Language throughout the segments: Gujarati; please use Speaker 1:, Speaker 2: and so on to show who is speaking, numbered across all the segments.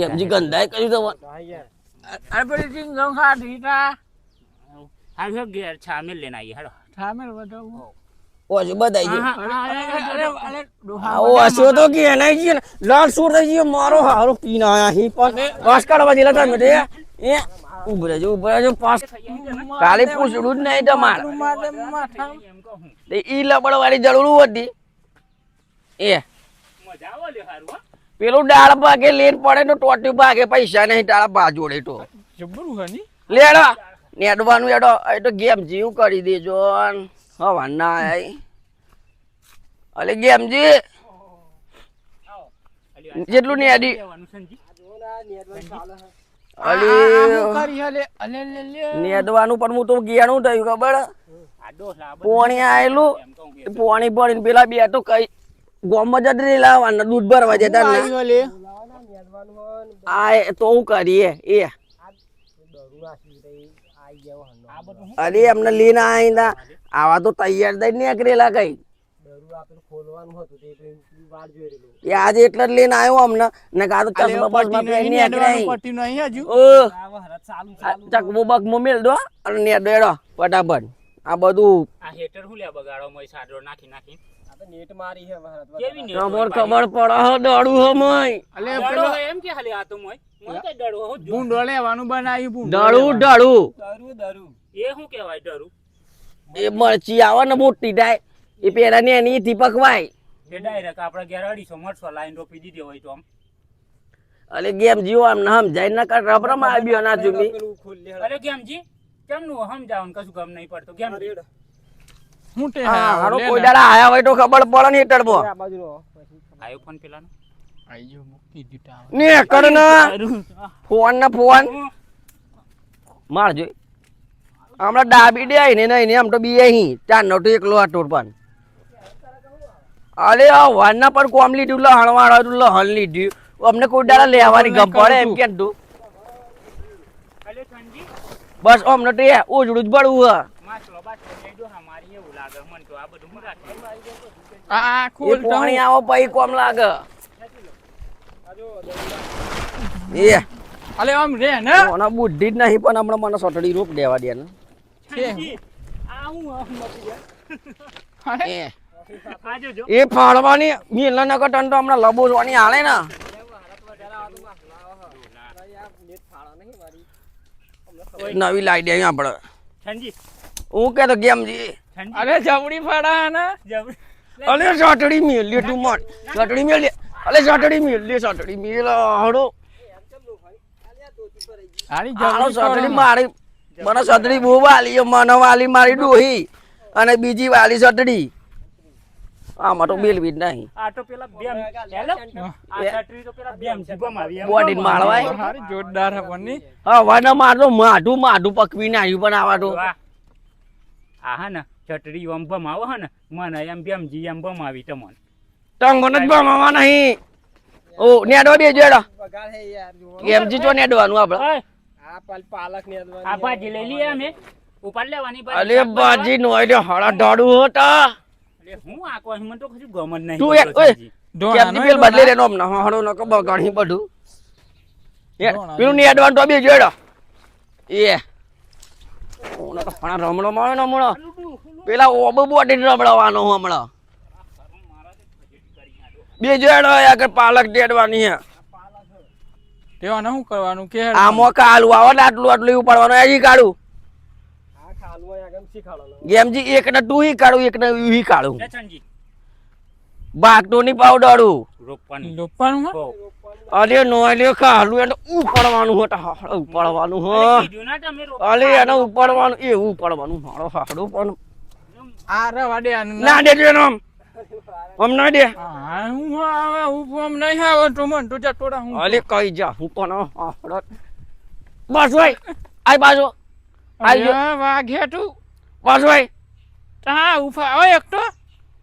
Speaker 1: એમજી ગંધાય કર્યું તો
Speaker 2: અરે પેલી ચીંગ ગમ ખાધી તા હાલો ઘેર છામેલ લઈને આવીએ હેડો છામેલ બતાવો
Speaker 1: ઓજો બધાઈ ગયો
Speaker 2: અરે
Speaker 1: આવો હસ્યો તો કે એના જી લાલ સુર થઈ ગયો મારો હારો પીને આયા હી પણ વાસ કાઢવા જેલા તમે તે એ ઉભરેજો પાસ કાલે પૂછડું જ નહીં તમારે તે ઈ લબડ વાળી જરૂર હતી એ
Speaker 2: મજા આવે લે હારું હો
Speaker 1: પેલું ડાળ ભાગે લેન પડે તો ટોટી ભાગે પૈસા નહીં ડાળ બાજોડે તો
Speaker 2: જબરું હની
Speaker 1: લેડો નેડવાનું એડો એ તો ગેમ જીવ કરી દેજો હવા ના આય અલે ગેમજી જેટલું નેડી નેદવાનું પણ હું તો ગેણું થયું ખબર પોણી આયેલું પોણી ભરીને પેલા બે તો કઈ ગોમમાં જટ લાવવાના દૂધ ભરવા જતા આ તો હું કરીએ એ અરે એમને લઈને આવીને આવા તો તૈયાર થઈ નીકળેલા કઈ આજે એટલે જ લઈને આવ્યો અમને ને કા તો ચકમો બકમો મેલ દો અને ને દેડો ફટાફટ આ બધું
Speaker 2: આ હેટર હું લે બગાડો મય સાડરો નાખી નાખી
Speaker 1: નેટ મારી હે કેવી નેટ ખબર પડે હો દડું હો મય
Speaker 2: અલે પેલો એમ કે હાલે આ તો મય કે દડો હો ભૂંડો લેવાનું બનાવ્યું ભૂંડો
Speaker 1: દડું
Speaker 2: એ શું કહેવાય દડું
Speaker 1: એ મરચી આવે ને મોટી થાય એ પેલા ને એની થી પકવાય
Speaker 2: એ ડાયરેક્ટ આપણે ઘેર 250 મરચો લાઈન રોપી દીધી હોય તો આમ
Speaker 1: અલે ગેમ જીવો આમ ના સમજાય ના કર રબરમ આવ્યો ના જુમી
Speaker 2: અરે ગેમજી કેમનું સમજાવન કશું કામ નહીં પડતો કેમ હું તે
Speaker 1: હારો કોઈ દાડા આયા હોય તો ખબર પડે ને હેટરબો
Speaker 2: આયો ફોન પેલાનો આયો મૂકી દીધા
Speaker 1: ને કર ના ફોન ના ફોન માર જોઈ હમણાં ડાબી દે ને નહીં આમ તો બી અહીં ચાર નો તો એકલો આ ટોરપાન અરે આ વારના પર કોમ લીધું લહણવાળા લહણ લીધું અમને કોઈ દાડા લેવાની ગમ પડે એમ કેમ તું બસ અમને તો ઓજડું જ પડવું હા પાણી આવો પછી કોમ લાગે એ
Speaker 2: અલે આમ રે ને
Speaker 1: મને બુદ્ધિ જ નહીં પણ હમણાં મને સટડી રોક દેવા દે ને એ ફાળવાની મેલા ન કટન તો હમણાં લબોજવાની હાલે ને નવી લાઈ દે આપણે હું કેતો ગેમજી
Speaker 2: અરે જબડી ફાડા ને
Speaker 1: અલે સટડી મેલી તું મન સટડી મેલી અલે સટડી મેલ હડો સટડી મારી મને સટડી બહુ વાલી મને વાલી મારી ડોહી અને બીજી વાલી સટડી આમાં તો બેલવી જ નહીં
Speaker 2: આ તો પેલા બેમ હેલો આ સટરી તો પેલા બેમ જીબમ આવી
Speaker 1: બોડી મારવાય
Speaker 2: હારી જોરદાર હે પન્ની
Speaker 1: હા વાના મારતો માઢું પકવીને આવ્યું પણ આવા તો
Speaker 2: આ હા ને ચટડી એમ બમ આવો હે ને મને એમ બેમ જી એમ બમ આવી તમને
Speaker 1: ટંગોને જ બમાવા નહીં ઓ નેડો બે જોડો એમજી જો નેડવાનું આપણે
Speaker 2: પાલક ને આ ભાજી લઈ લઈએ અમે ઉપાડ લેવાની
Speaker 1: અલે ભાજી નો એટલે હળા ઢાડું હતા
Speaker 2: અલે હું આ કોઈ મને તો કશું ગમ જ નહીં
Speaker 1: તું એક ઓય કેમજી પેલ બદલે લેનો હમણા હળો ન કો બગાણી બધું પેલું નેડવાનું તો બે જોડો એ ઓનો તો ફણા રમણો મારે ને હમણાં પેલા ઓબો બોડી રમણવાનો હમણાં બે જોડો આગળ પાલક દેડવાની હે
Speaker 2: તેવાને શું કરવાનું કે
Speaker 1: આમાં કાળું આવે આટલું ઉપાડવાનું હજી કાઢું ગેમજી એક ને તું હી કાઢું એક ને હી કાઢું બાગટોની પાવડરું
Speaker 2: રોપવાનું
Speaker 1: અરે નો લે કાળું એને ઉપાડવાનું ઉપાડવાનું હ અરે એને ઉપાડવાનું એવું ઉપાડવાનું હાડો હાડો પણ
Speaker 2: આ રવા દે
Speaker 1: ના દેજો એનો આમ ના દે
Speaker 2: હું આવે હું નહીં આવે તો મન તો જટોડા હું
Speaker 1: અલે કઈ જા હું પણ બસ ભાઈ આઈ બાજુ આઈ
Speaker 2: વાઘે તું
Speaker 1: બસ ભાઈ
Speaker 2: તા ઉફા ઓય એક તો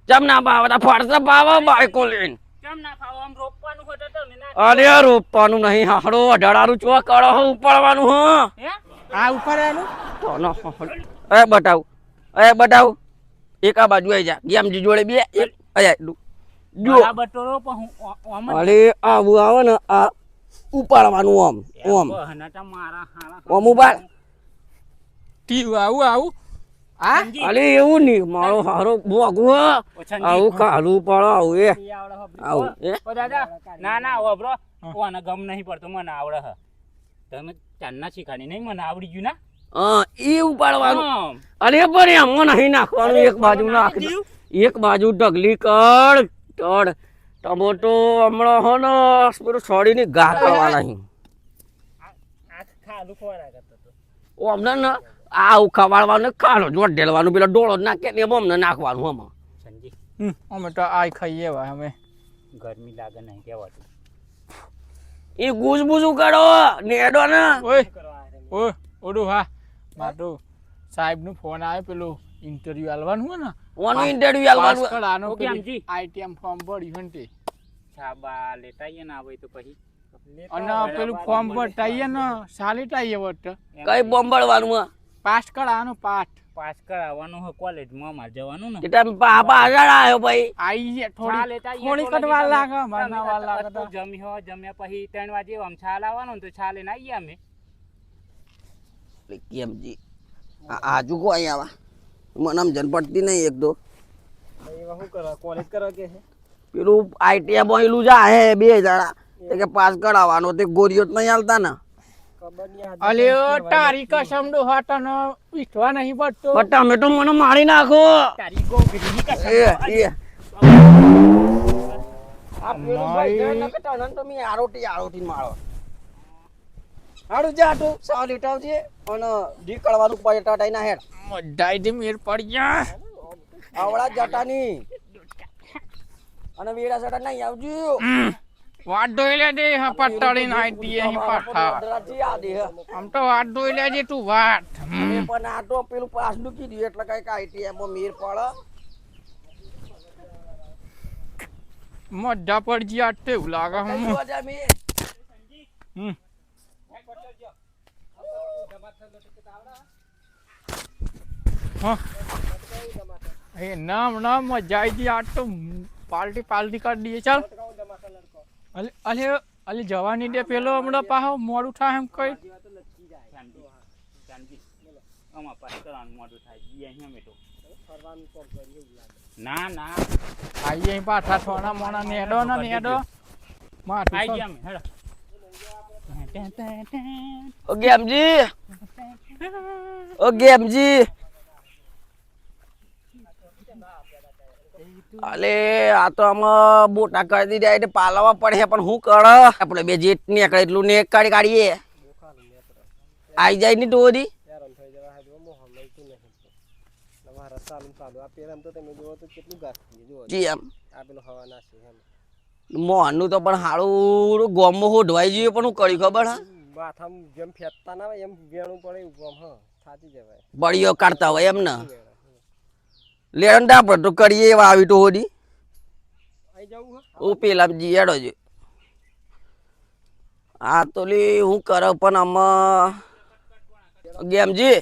Speaker 1: જમ ના પાવતા ફરતા પાવા બાઈકો લઈને
Speaker 2: કેમ ના ખાવ આમ રોપવાનું હોય તો ને
Speaker 1: અરે રોપવાનું નહીં હાડો અઢાડારું ચો કરો ઉપાડવાનું હ
Speaker 2: હે આ ઉપાડવાનું
Speaker 1: તો ન એ બતાવ એક આ બાજુ આવી જા ગેમજી જોડે બે એક આયા જો
Speaker 2: બટોરો પણ
Speaker 1: અરે આવું આવે ને આ ઉપાડવાનું ઓમ ઓમ
Speaker 2: હનાટા મારા હારા
Speaker 1: ઓમ ઉપાડ
Speaker 3: ટીવ આવું આ
Speaker 2: સંજી.
Speaker 1: અલે એવું નહીં મારો હારો બોગવો
Speaker 2: ઓ સંજી.
Speaker 1: આવું કાલું પડો આવું એ આવું એ
Speaker 2: ઓ દાદા ના ના ઓબરો ઓને ગમ નહીં પડતો મને આવડે હ તમે ચાંદના શીખાડી નહીં મને આવડી ગયું ના
Speaker 1: હા એ ઉપાડવાનું
Speaker 2: આમ.
Speaker 1: અરે પણ એમાં નહીં નાખવાનું એક બાજુ નાખ એક બાજુ ઢગલી કર તડ ટમોટો હમણાં હો ને પેલું છોડીની ઘા કરવા નહીં
Speaker 2: આ ખાલું ખોરા કરતો તો
Speaker 1: ઓ અમને ને આ ઉખાવાડવાનું ખાડો જોડ ઢેલવાનું પેલો ડોળો નાખે ને એમાં અમને નાખવાનું આમાં
Speaker 2: સંજી
Speaker 3: અમે તો આય ખાઈએ ભાઈ અમે
Speaker 2: ગરમી લાગે નહીં કહેવાતું
Speaker 1: એ ગુજબુજ કરો નેડો ને
Speaker 3: ઓય ઓડું હા માટું સાહેબનો ફોન આવ્યો પેલું ઇન્ટરવ્યુ આલવાનું હોય ને
Speaker 1: ઓનું ઇન્ટરવ્યુ
Speaker 3: પાસ
Speaker 1: આલવાનું
Speaker 3: કરાનો
Speaker 2: ઓકે, આમજી.
Speaker 3: આઈટીએમ ફોર્મ ભર્યું ને તે
Speaker 2: છાબા લેતાઈએ ના આવે તો પછી
Speaker 3: અને પેલું ફોર્મ ભરતાઈએ ને સાલી તાઈએ વટ
Speaker 1: કઈ બોમ્બળવાનું
Speaker 3: પાસ કરાનો પાઠ
Speaker 2: પાસ કરાવવાનું હોય કોલેજમાં માર જવાનું ને
Speaker 1: કે તમે પાપા આગળ આવ્યો ભાઈ
Speaker 3: આઈ
Speaker 2: છા
Speaker 3: થોડી
Speaker 2: લેતાઈએ
Speaker 3: થોડી
Speaker 2: તો
Speaker 3: કટવા
Speaker 2: લગી
Speaker 3: લાગે
Speaker 2: તમે
Speaker 3: મને વાર લાગે તો
Speaker 2: જમી હો જમ્યા પછી 3 વાગે આમ છા લાવવાનો ને તો છા લઈને આવીએ અમે
Speaker 1: કેમજી આજુ કો અહીંયા આવા મને આમ જન પડતી નહીં એક તો
Speaker 4: શું કરો કોલેજ કરો કે
Speaker 1: પેલું આઈટીઆઈ બોયલું જા હે બે જણા તે કે પાસ કરાવવાનો તે ગોરીઓ જ નહીં હાલતા ને
Speaker 4: ખબર નહીં
Speaker 3: અલ્યો તારી કસમ ડો હટનો વિશ્વા નહીં પડતો
Speaker 1: પણ તમે તો મને મારી નાખો
Speaker 2: તારી ગોગરી કસમ
Speaker 1: એ આ પેલું ભાઈ જાય ને કે તને તો મી આરોટી મારો હાડું જા તું સાવ લીટાવ છે અને નીકળવાનું પૈટા ટાઈના હેડ
Speaker 3: મડાઈ દે મેર પડ ગયા
Speaker 1: આવડા જટાની અને વેડા સટા નહીં આવજો
Speaker 3: વાટ ધોઈ લે દે હા પટ્ટાડી નાઈટી અહીં પાઠા
Speaker 1: રાજી આ દે
Speaker 3: આમ તો વાટ ધોઈ લેજે તું વાટ
Speaker 1: અને પણ આ તો પેલું પાસ મૂકી દીધું એટલે કઈક આઈટીઆઈ માં મેર પડે
Speaker 3: મજા પડ ગયા તેવું લાગે
Speaker 1: કઈ
Speaker 3: હમ
Speaker 1: જોવા જા મેર
Speaker 3: હમ. હા. એ નામ મજા આવી ગઈ આ તો પાલટી કરી દઈએ ચાલ અલે જવાની દે પેલો હમણાં પાહો મોડું થાય એમ કઈ
Speaker 2: શાંતિ આમાં પાસ કરવાનું મોડું થાય ઈ અહીં અમે તો ના ના
Speaker 3: આઈ અહીં પાછા થોડા મોણા નેડો ને નેડો માથું
Speaker 2: આઈ
Speaker 3: તો-
Speaker 2: ગયા અમે હેડો
Speaker 1: ઓ ગેમજી ઓ ગેમજી અલે આ તો આમાં બોટા કરી દીધા એટલે પાલાવા પડે પણ હું કર આપણે બે જેટ નીકળે એટલું ને કાઢીએ આઈ જાય ની ટોરી
Speaker 4: હેરાન થઈ જવા હાજુ મોહમ મળતું નહીં તમારા ચાલુ આ પેલા તો તમે જોવો તો કેટલું ઘાસ થઈ જુઓ
Speaker 1: જી આમ
Speaker 4: આ પેલો હવા નાશે એમ
Speaker 1: મોહનનું તો પણ હારું ગોમમાં હોઢવાઈ જોઈએ પણ હું કરી ખબર હા
Speaker 4: માથામાં જેમ ફેંકતા ના હોય એમ વેણું પડે એવું આમ હા થાચી જવાય
Speaker 1: બળીઓ કાઢતા હોય એમ ને લેરંડા પર તો કરીએ એવા આવી તો હોડી
Speaker 4: અહીં જવું હા
Speaker 1: ઓ પેલા જીયાડો છે આ તો લી હું કરે પણ આમાં ગેમજી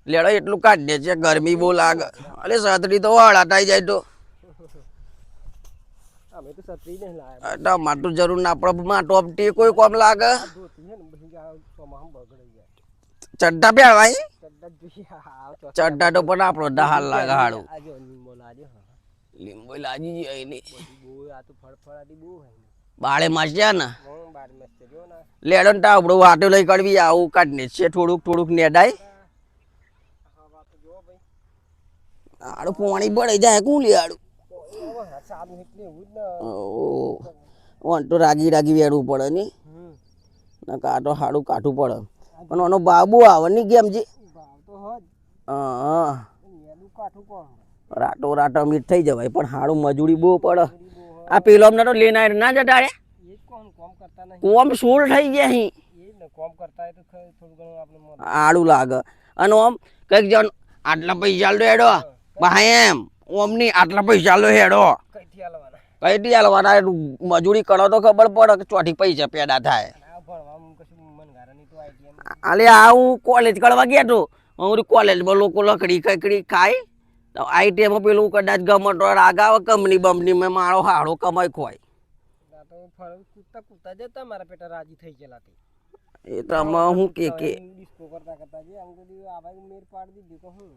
Speaker 1: લેડો એટલું કાઢ દે છે ગરમી બહુ લાગે અરે સતરી તો વાળાટાઈ જાય તો
Speaker 4: અમે તો છત્રી નહીં લાયા
Speaker 1: ટમાટું જરૂર ના પડે માં ટોપ ટી કોઈ કોમ લાગે
Speaker 4: ધોતી હે ને પછી આ ચોમાહમ બગડી ગયા
Speaker 1: ચડ્ડા પહેરવાય
Speaker 4: ચડ્ડા જ જોઈએ હા
Speaker 1: ચડ્ડા તો પણ આપણો ડહાલ લાગે હાડું
Speaker 4: આજે નિમો લાજો હા
Speaker 1: લીંબુ લાજી જાય એની
Speaker 4: બહુ આ તો ફળફળાટી બહુ હોય ને
Speaker 1: બાળે માસ્યા ને
Speaker 4: હું બાર મસ્ત જો ને
Speaker 1: લેડો ને ટાવડો વાટો લઈ કાઢવી આવું કાઢને છે થોડુંક નેડાય
Speaker 4: હવા તો જો ભાઈ
Speaker 1: આડું પોણી બળી જાય કોણ લે આડું
Speaker 4: સારું નીકળે એવું જ ને
Speaker 1: ઓન તો રાગી વેડવું પડે ની ના કાંટો હાડું કાઠું પડે પણ એનો બાબુ આવે ની ગેમજી
Speaker 4: ભાવ તો હોત
Speaker 1: હા
Speaker 4: નેલું કાઠું કોણ
Speaker 1: રાટો મીઠ થઈ જવાય પણ હાડું મજૂરી બહુ પડે આ પેલો અમને તો લઈને આવે ના જતા રે
Speaker 4: એ જ કોણ કોમ કરતા નહીં
Speaker 1: કોમ સોળ થઈ ગયા અહીં
Speaker 4: એ જ ને કોમ કરતા હોય તો થોડું ઘણું આપણે મદદ
Speaker 1: આડું લાગે અને ઓમ કઈક જણ આટલા પૈસા લો હેડો ભાઈ એમ ઓમ ની આટલા પૈસા લો હેડો
Speaker 4: કઈથી હાલવાના
Speaker 1: કઈથી હાલવાના મજૂરી કરો તો ખબર પડે કે ચોથી પૈસા પેદા થાય
Speaker 4: આ ભણવામાં કશું મન ગારાની તો આઈટીએમ
Speaker 1: અલે આ હું કોલેજ કરવા ગયા તો હું કોલેજમાં લોકો લકડી ખાય તો આઈટીઆઈમાં પેલું કદાચ ગમતો રાગ આવે કંપની બંપની મેં મારો હાડો કમાઈ ખોય
Speaker 4: આ તો ફળ તો કૂતા જતા મારા પેટા રાજી થઈ ગયેલા તે
Speaker 1: એ તો આમાં હું કે
Speaker 4: ડિસ્કો કરતા કરતા જે આમ કદી આવા મેર પાડી દીધી કે હું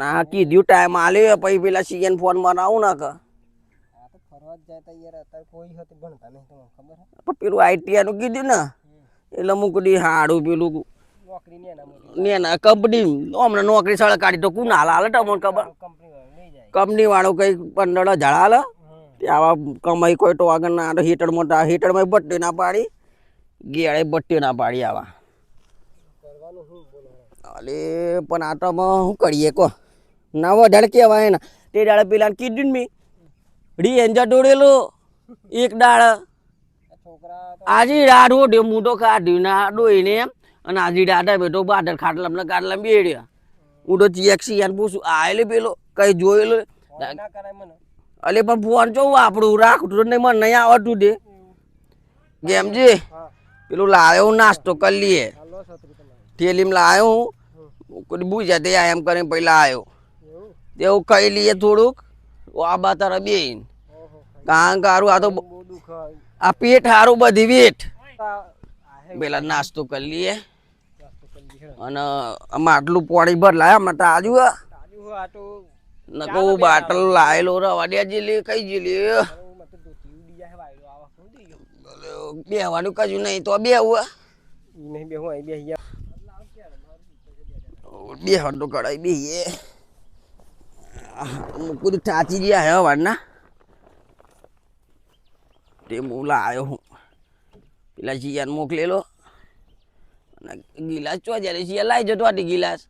Speaker 1: ના કીધું ટાઈમ આલ્યો પછી પેલા સીએન ફોન બનાવું ના કે
Speaker 4: આ તો ફરવા જ જાય તા યાર અત્યારે કોઈ હતી ભણતા નહીં તમને ખબર હે
Speaker 1: પણ પેલું આઈટીઆઈ નું કીધું ને એટલે મૂકડી હાડું પેલું
Speaker 4: નોકરી ને એના મોટી
Speaker 1: ને ના કંપની હમણાં નોકરી સળ કાઢી તો કોણ હાલ તમને ખબર
Speaker 4: કંપની વાળો લઈ જાય
Speaker 1: કંપની વાળો કઈ 15,000 હાલ આવા કમાઈ કોઈ તો આગળ ના હીટરમાં બટ્ટી ના પાડી ગેળે બટ્ટી ના પાડી આવા
Speaker 4: કરવાનું હું બોલો
Speaker 1: અલે પણ આ તો શું કરીએ કો ના વધારે કહેવાય ને તે દાડે પેલા કીધું ને મેં રીએન્જર દોડેલો એક દાડ
Speaker 4: છોકરા
Speaker 1: આજે દાડ ઓઢ્યો હું તો કાઢ્યું ના ડોઈને એમ અને આજે દાડા બેઠો બાદર ખાટલા કાટલા બેડ્યા હું તો ચેક્સી પૂછું આયેલો પેલો કઈ જોયેલો
Speaker 4: ના કરાય મને
Speaker 1: અલે પણ ફોન ચો આપણું રાખતું નહીં મને નહીં આવડતું દે ગેમજી
Speaker 4: હા
Speaker 1: પેલું લાવ્યો નાસ્તો કરી લઈએ
Speaker 4: હાલો છત્રી તમારી
Speaker 1: થેલીમાં લાવ્યો હું કોઈ બુજા તે એમ કરીને પહેલા આવ્યો
Speaker 4: એવું
Speaker 1: તેવું ખાઈ લઈએ થોડુંક આ બા તારા બેન
Speaker 4: ઓહો
Speaker 1: કાં કારું આ તો
Speaker 4: બહુ દુઃખ
Speaker 1: આ પેટ હારું બધી વેઠ
Speaker 4: આ
Speaker 1: પેલા નાસ્તો કરી લઈએ
Speaker 4: નાસ્તો કરી દીધો
Speaker 1: અને આમાં આટલું પાણી ભર લાયા હમણાં તાજુ
Speaker 4: તાજુ હો આ તો
Speaker 1: નકો બાટલ લાયેલો રવા દે જેલી કઈ જેલી
Speaker 4: મત દોતી ઉડી જાય વાયરો આવા કોણ દઈ ગયો
Speaker 1: બેહવાનું કજું નહીં તો બેહું
Speaker 4: ઈ નહીં બેહું અહીં બેહી ગયા
Speaker 1: બેહવાનું તો કડાઈ બેહીએ મુકું ઠાચી ગયા હે વારના તે હું લાવ્યો હું પેલા જીયાન મોકલેલો અને ગિલાસ ચો જ્યારે જીયા લાવી જતો આટી ગિલાસ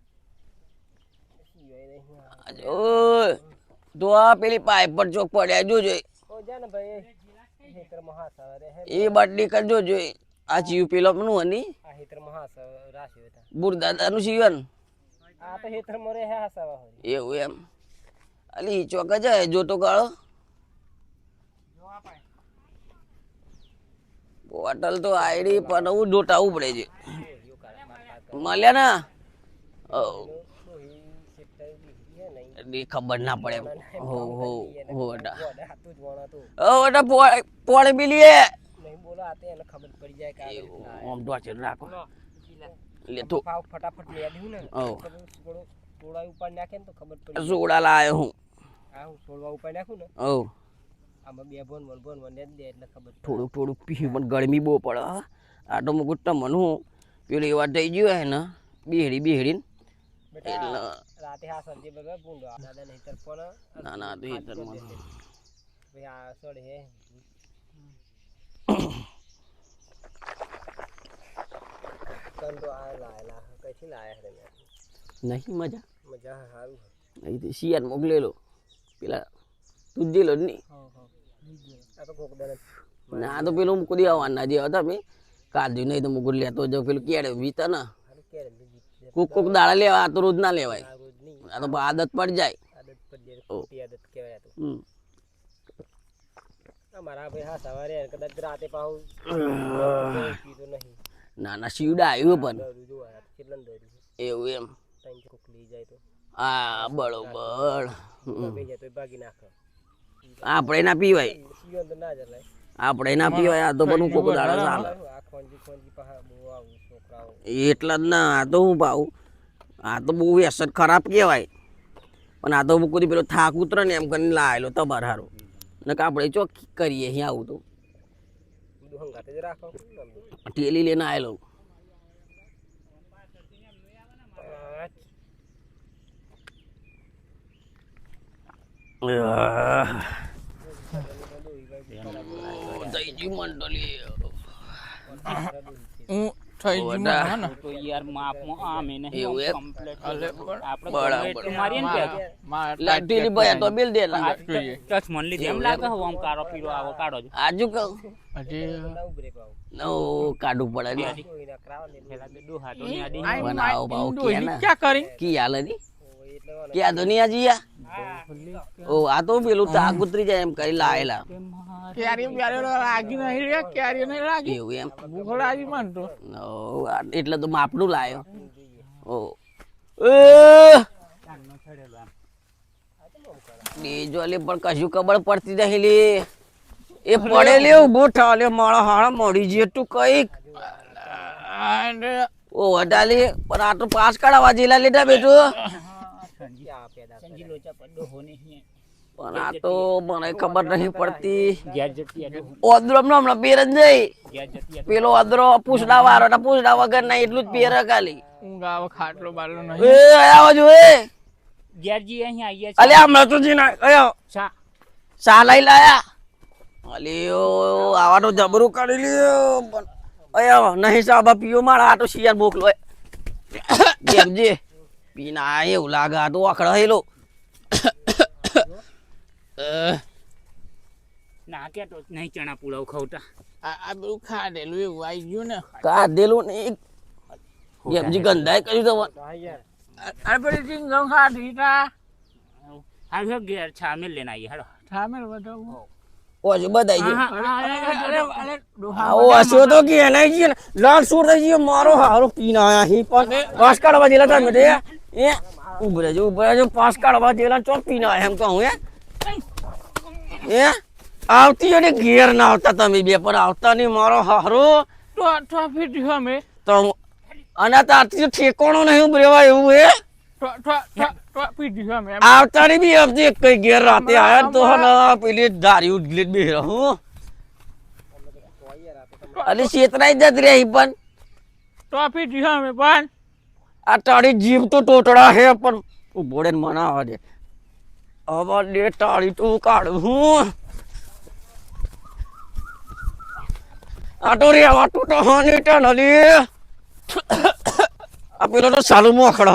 Speaker 1: ઓય તો આ પેલી પાઇપ પર ચોક પડ્યા જોજો
Speaker 4: ઓ જા ને ભાઈ હેતર મહાસાવરે હે
Speaker 1: એ બાટલી કરજો જોઈ આ જીવ પેલો નું હની
Speaker 4: આ હેતર મહાસાવ રાશી હતા
Speaker 1: બુરદાદાનું જીવન
Speaker 4: આ તો હેતર મરે હે હાસાવા હોય
Speaker 1: એવું એમ અલી ચોક જાય જોતો કાળો બોટલ તો આઈડી પણ હું ડોટા ઉપડે છે મળ્યા ને ખબર ના પડે હો હો હો
Speaker 4: તું જ વણા તું
Speaker 1: ઓ એટા પોળે મિલીએ
Speaker 4: નહીં બોલો આ તે એને ખબર પડી જાય કે
Speaker 1: ઓમ દોચે રાખો લે તો
Speaker 4: ફટાફટ લે દીધું ને
Speaker 1: ઓ
Speaker 4: સોડા ઉપર નાખે ને તો ખબર પડી
Speaker 1: સોડા લાયો હું
Speaker 4: આ હું સોડવા ઉપર નાખું ને
Speaker 1: ઓ
Speaker 4: આમાં બે બોન ને દે એટલે ખબર
Speaker 1: થોડુંક થોડુંક પીવું પણ ગરમી બહુ પડે આ તો મુકુટ તમને હું પેલું એવા થઈ ગયું હે ને બેહડી
Speaker 4: બેટા રાતે હા સંજય બગા પૂંડો દાદા નહીં તર પણ
Speaker 1: ના ના તો હેતર માં
Speaker 4: ભાઈ આ સોડ હે કંદો આ લાયલા કઈથી લાયા હે
Speaker 1: નહીં મજા
Speaker 4: મજા હારું
Speaker 1: અહીં તો શિયાર મોકલેલો પેલા તું જેલો જ નહીં
Speaker 4: આ તો કોક દરે
Speaker 1: ના તો પેલું મુકુડી આવવાના જે હતા મેં કાઢ્યું નહીં તો મુકુડ લેતો જો પેલું કેડે વીતા ને
Speaker 4: હારું કે રે
Speaker 1: કોક દાડા લેવા આ તો રોજ ના લેવાય
Speaker 4: આ રોજ નહીં
Speaker 1: આ તો આદત પડી જાય
Speaker 4: આદત પડી જાય ખોટી આદત કહેવાય તો અમારા ભાઈ હા સવારે કદાચ રાતે પાહુ પીતો નહીં
Speaker 1: ના ના શિવડા આવ્યું પણ
Speaker 4: દરું જોવા કેટલા દરું
Speaker 1: એવું એમ
Speaker 4: તઈ કોક લઈ જાય તો
Speaker 1: હા બરોબર
Speaker 4: બે જાય તો ભાગી નાખે
Speaker 1: આપણે ના પીવાય
Speaker 4: સીવન તો ના જલાય
Speaker 1: આપણે ના પીવાય આ તો પણ કોક દાડા ચાલે
Speaker 4: આ ખોંજી પહા બહુ આવું છોકરાઓ
Speaker 1: એટલા જ ના આ તો હું પાઉં આ તો બહુ વ્યસન ખરાબ કહેવાય પણ આ તો મુકુડી પેલો થાક ઉતરે ને એમ કરીને લાયેલો તમારે હારું ને કે આપણે ચોક કરીએ અહીં આવું તો
Speaker 4: બધું હંગાતે જ રાખો
Speaker 1: ટેલી લઈને આવેલો
Speaker 3: હું થઈ ગયું હે ને
Speaker 2: તો યાર માપમાં આમે નહીં
Speaker 1: એવું એમ?
Speaker 2: કમ્પ્લીટ
Speaker 3: અલે
Speaker 2: આપણે
Speaker 1: બરાબર.
Speaker 2: એટલું મારીએ ને કે
Speaker 1: ટેલી ભાઈ તો બિલ દે
Speaker 3: જોઈએ
Speaker 2: ટચ મન લીધે એમ લાગે હવે આમ કાળો પીળો આવો કાઢો જ
Speaker 1: આજુ કહું
Speaker 3: હજી
Speaker 4: ના ઉભરે પાવ
Speaker 1: નો કાઢવું પડે ને
Speaker 4: કોઈના કરાવ ને
Speaker 2: પેલા બે ડોહાટો ની આડી
Speaker 1: બનાવો ભાવ કે ના
Speaker 3: ક્યાં કરી
Speaker 1: કી હાલે ની
Speaker 4: એટલે
Speaker 1: ક્યાં દુનિયા જીયા ઓ આ તો પેલું તાક ઉતરી જાય એમ કરી લાયેલા
Speaker 3: ક્યારે ક્યારે લાગી નહીં રે ક્યારે નહીં લાગી
Speaker 1: એવું એમ
Speaker 3: ભૂખ લાગી મને તો
Speaker 1: ઓ એટલે તો માપનું લાયો ઓ બીજો લે પણ કશું ખબર પડતી નહીં લે એ પડેલી ઉભો ઠાલે મારા હાડા મળી જે તું કઈક
Speaker 3: અરે
Speaker 1: ઓ વડાલી પણ આ તો પાસ કરાવવા જેલા લીધા બેટું
Speaker 2: સંજી લોચા પડ્યો હોને હે
Speaker 1: પણ આ તો મને ખબર નહીં પડતી
Speaker 2: ઘેર જતી આડો
Speaker 1: ઓદરો હમણાં પેર જ નહીં
Speaker 2: ઘેર જતી
Speaker 1: પેલો ઓદરો પૂછડા વાળો ને પૂછડા વગર ના એટલું જ પેર ખાલી
Speaker 3: ઊંઘ આવે ખાટલો બાટલો
Speaker 1: એ
Speaker 3: નહીં
Speaker 1: આવો જો એ
Speaker 2: ઘેરજી અહીં આવીએ
Speaker 1: અલે હમણાં તો જી ના કયો
Speaker 2: સા
Speaker 1: સા લઈ લાયા અલ્યો આવા તો જબરું કરી લ્યો પણ અયો નહીં સાબા પીઓ મારા આ તો શિયાર મોકલો જેમજી પીના એવું લાગે આ તો આખડા હેલો
Speaker 2: ના કે તો નહીં ચણા પુલાવ ખવતા
Speaker 3: આ બધું ખાધેલું એવું આવી ગયું ને
Speaker 1: કાઢેલું નહીં જેમજી ગંધાય કર્યું તો
Speaker 4: હા યાર
Speaker 2: અરે પેલી ચિંગમ ખાધી તા હાલો ઘેર છા મેલ લેને આવીએ હાલો
Speaker 3: થામેલ બતાવું
Speaker 1: ઓજો બધાઈ ગયો
Speaker 3: અરે
Speaker 1: આવો હસ્યો તો કે એના જી લાલ સૂર થઈ ગયો મારો હારો પીને આયા હી પણ પાસ કાઢવા જેલા તમે તે એ ઉભરે જો પાસ કાઢવા જેલા ચો પીને આયા એમ કહું એ આવતી અને ઘેર ના આવતા તમે બે પણ આવતા નહીં મારો હારો
Speaker 3: તો ફીટ અમે
Speaker 1: તો અને તારથી ઠેકોણો નહીં ઉભરેવા એવું હે
Speaker 3: તો ફીટ અમે
Speaker 1: આવતા નહીં બી આવતી કઈ ઘેર રાતે આયા તો હા પેલી ધારી ઉડલી બે હું અલી શેતરાઈ જત રહી પણ
Speaker 3: તો ફીટ અમે પણ
Speaker 1: આ તારી જીભ તો ટોટડા હે પણ ઉભોડે મનાવા દે હવે દે તાળી તું કાઢ હું આ તો રેવા તું તો હોની ટનલી આ પેલો તો સાલું મોખડો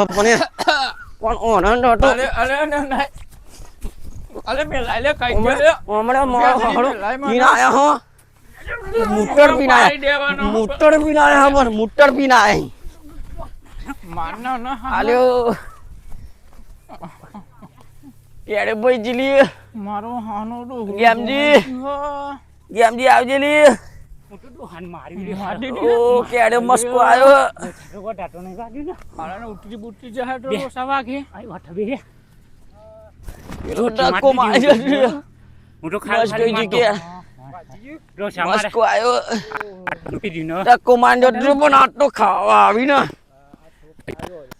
Speaker 1: પણ ઓનંદ હતો
Speaker 3: અરે મે લાલે કઈ
Speaker 1: હમણાં મારો હાડો પીના આયા હો મુટ્ટર પીના આયા પણ મુટ્ટર પીના આયા
Speaker 3: માનો ન
Speaker 1: આલ્યો કેડે ભાઈ જીલી
Speaker 3: મારો હાનો તો
Speaker 1: ગેમજી આવજેલી
Speaker 2: હું તો દોહાન મારી
Speaker 1: ઓ કેડે મસ્કો આયો
Speaker 2: રો ટાટો નહીં વાગ્યું ને
Speaker 3: હારાને ઉઠી બુઠી જહે તો સવા કે
Speaker 2: આઈ વાઠ બે
Speaker 1: પેલો ટકો માર્યો
Speaker 2: હું તો
Speaker 1: બસ કોઈ જગ્યા
Speaker 2: રો સામારે
Speaker 1: મસ્કો આયો
Speaker 2: પીધી ન
Speaker 1: ટકો માંડ્યો તો પણ આટલો ખાવા આવી ને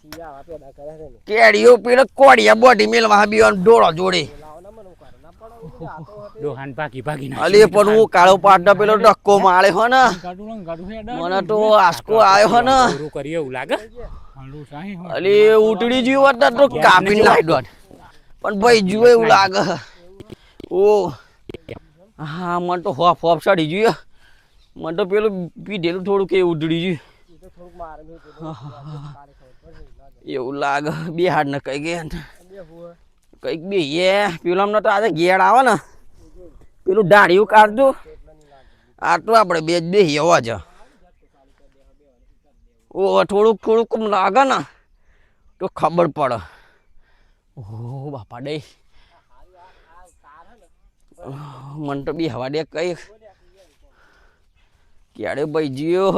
Speaker 4: સિયા આ પેદા કરે છે ને
Speaker 1: કેડીઓ પેલો કોડિયા બોડી મેલવા બીવાનો ડોળો જોડે
Speaker 4: લાવો ના મને કરે ના પડો આ તો
Speaker 2: દોહાન ભાગી ના
Speaker 1: અલી પણ હું કાળો પાડો પેલો ટક્કો મારે હો ને
Speaker 3: ગાડું હે
Speaker 1: મને તો આસકો આવ્યો હો ને
Speaker 2: પૂરું કરીએ એવું લાગે
Speaker 3: હાલું સાહી હો
Speaker 1: અલી ઉટડી જીવો તો કાપીને લાઈ દોટ પણ ભાઈ જુએ એવું લાગે ઓ હા મને તો હોફ ચડી ગયું મને તો પેલું પીધેલું થોડું કે ઉડડી ગયું
Speaker 4: ઈ તો થોડુંક મારે મે તો કાલે ખબર પડે
Speaker 1: એવું લાગે બે હાડ ને કઈ ગયા
Speaker 4: બે હુએ
Speaker 1: કઈક બે એ પેલા તો આજે ઘેડ આવે ને પેલું દાઢિયું કાઢતું આટલું આપણે બે જ બે એવા જ ઓ થોડુંક લાગે ને તો ખબર પડે ઓ બાપા ડે મને તો બી હવા દે કઈ ક્યારે ભાઈ જીયો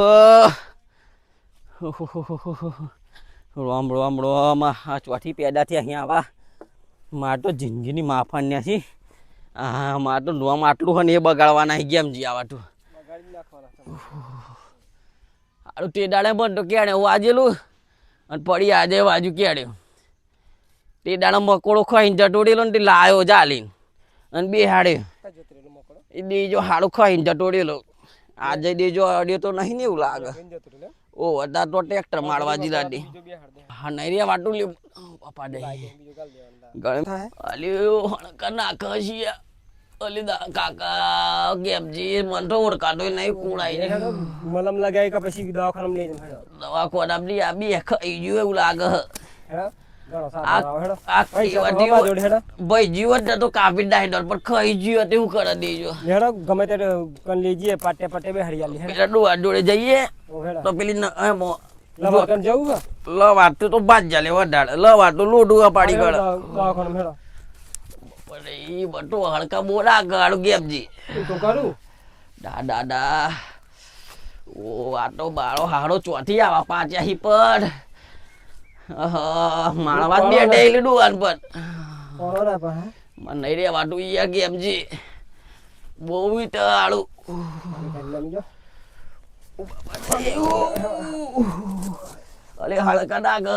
Speaker 1: રોમ આ ચોથી પેદાથી અહીંયા આવા મારે તો જિંદગીની માફાન્યા છે હા મારે તો નોમ આટલું હોય ને એ બગાડવાના કેમ જી આવાતું
Speaker 4: બગાડી નાખવાના
Speaker 1: હારું તે દાડે બંધ તો ક્યારે હું આજેલું અને પડી આજે બાજુ ક્યારે તે દાડે મકોડો ખાઈને જટોડેલો ને તે લાયો ચાલીને અને બે હાડે
Speaker 4: કા જતરેલો મકડો
Speaker 1: એ દેજો હાડું ખાઈને જટોડેલો આજે દેજો અડ્યો તો નહીં ને એવું લાગે
Speaker 4: બેન જતરેલો
Speaker 1: ઓ અત્યારે તો ટ્રેક્ટર મારવા જીલા દે
Speaker 4: બીજો બે હાડ દે
Speaker 1: હા નહીં રે વાટું લે બાપા દે
Speaker 4: બીજો ગાલ દેવાના
Speaker 1: ગણે થાય અલ્યો હણકા નાખે છીએ અલી કાકા ગેમજી મને તો ઓળખાતો નહીં કુણાઈ ને
Speaker 4: મલમ લગાય કે પછી દવાખાનામાં લઈ જઈને હેડો
Speaker 1: દવા ખોડામની આ બી ખાઈ ગયું એવું લાગે
Speaker 4: હેડો ઘણો સારો હેડો
Speaker 1: આ
Speaker 4: પૈસા બાબા જોડે હેડો
Speaker 1: ભાઈ જીવન તો કાપી ડાયડર પણ ખાઈ ગયું તેવું કરે દેજો
Speaker 4: હેડો ગમે તે કન લઈ જઈએ પાટે પાટે બે હરિયાલી હેડો
Speaker 1: પેલા ડોવા જોડે જઈએ
Speaker 4: ઓ હેડો
Speaker 1: તો પેલી
Speaker 4: લવા કન જવું કે
Speaker 1: લવા તો બાજ જાલે વધારે લવા તો લોડું પાડી ગળ
Speaker 4: દવાખાનામાં હેડો
Speaker 1: પણ એ બટો હડકા બોલા ગાડું ગેમજી
Speaker 4: તો કરું
Speaker 1: દાદા ઓ આ તો બાળો હાડો ચોથી આવા પાંચા હી પર માણવા બે ડેલી ડુવાન પર
Speaker 4: ઓરો ના પા
Speaker 1: મને નહીં રે વાટું યાર ગેમજી બહુ ટાળું
Speaker 4: નમી જો
Speaker 1: અલે હળકા નાગ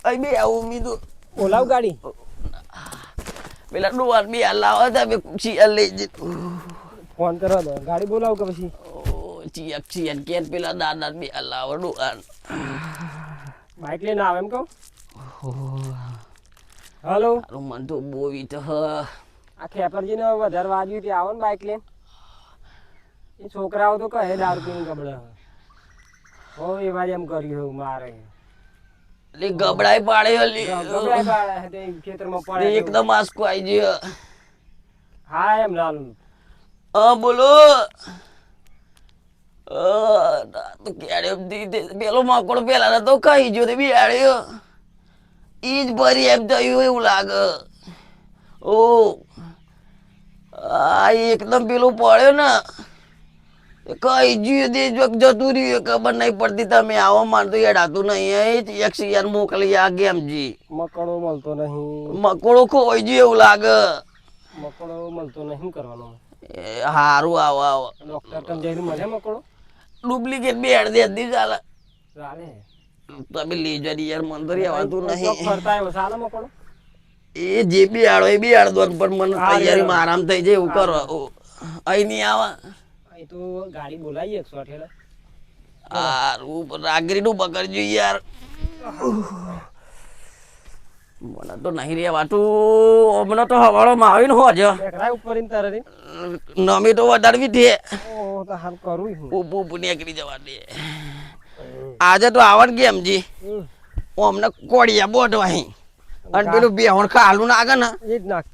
Speaker 1: અહીં બે આવું મીધું
Speaker 4: બોલાવ ગાડી
Speaker 1: પેલા ડોર બે લાવો તમે શિયાળ લઈ જતું
Speaker 4: ફોન કરો દો ગાડી બોલાવ કે પછી
Speaker 1: ચિયક કે પેલા દાદા બે લાવો ડોર
Speaker 4: બાઇક લઈને આવે એમ કહું હલો
Speaker 1: મન તો બહુ વીટ હ
Speaker 4: આ ખેપરજી ને વધારે વાગ્યું ત્યાં આવો ને બાઇક લઈને એ છોકરાઓ તો કહે દારૂ પીને ગબડા હો એ વાર એમ કર્યું મારે
Speaker 1: એટલે ગબડાઈ પાડે હલી
Speaker 4: ગબડાય પાડે તે ખેતરમાં પડે
Speaker 1: એકદમ આસકો આવી ગયો
Speaker 4: હા એમ લાલુ
Speaker 1: હા બોલો તો ક્યારે પેલો મકોડો પેલા તો ખાઈ ગયો તે બિયાડ્યો ઈ જ ભરી એમ થયું એવું લાગે ઓ આ એકદમ પેલું પડ્યો ને કઈ ગયું તે જતું રહ્યું ખબર નહીં પડતી તમે આવો માર તો એડાતું નહીં એક શિયાળ મોકલી આ ગેમજી
Speaker 4: મકડો મળતો નહીં
Speaker 1: મકોડો ખોઈ ગયો એવું લાગે
Speaker 4: મકડો મળતો નહીં શું કરવાનો
Speaker 1: હારું આવો આવો
Speaker 4: ડોક્ટર તને જઈને મળે મકડો
Speaker 1: ડુપ્લિકેટ બેડ દે દી ચાલે
Speaker 4: ચાલે
Speaker 1: તમે લઈ જરી યાર મન તો રહેવાતું નહીં
Speaker 4: ફરતા આવ્યો ચાલે મકડો
Speaker 1: એ જે બી આડો એ બી આડો પણ મને તૈયારીમાં આરામ થઈ જાય એવું કરો અહીં નહીં આવા
Speaker 4: અહીં તો ગાડી બોલાવીએ 100 ઠેલા
Speaker 1: હારું રાગરીનું પકડજો યાર મને તો નહીં રહેવાતું હમણાં તો હવાળોમાં આવીને હોજો
Speaker 4: એકરા ઉપર ઇન તારે
Speaker 1: નમી તો વધારવી છે
Speaker 4: ઓ તો હાલ કરું હું
Speaker 1: ઉપ નીકળી જવા દે આજે તો આવડ ગેમજી અમને કોડિયા બોટ વાહી અને પેલું બેહણ ખાલું નાગે ને
Speaker 4: એ જ નાખી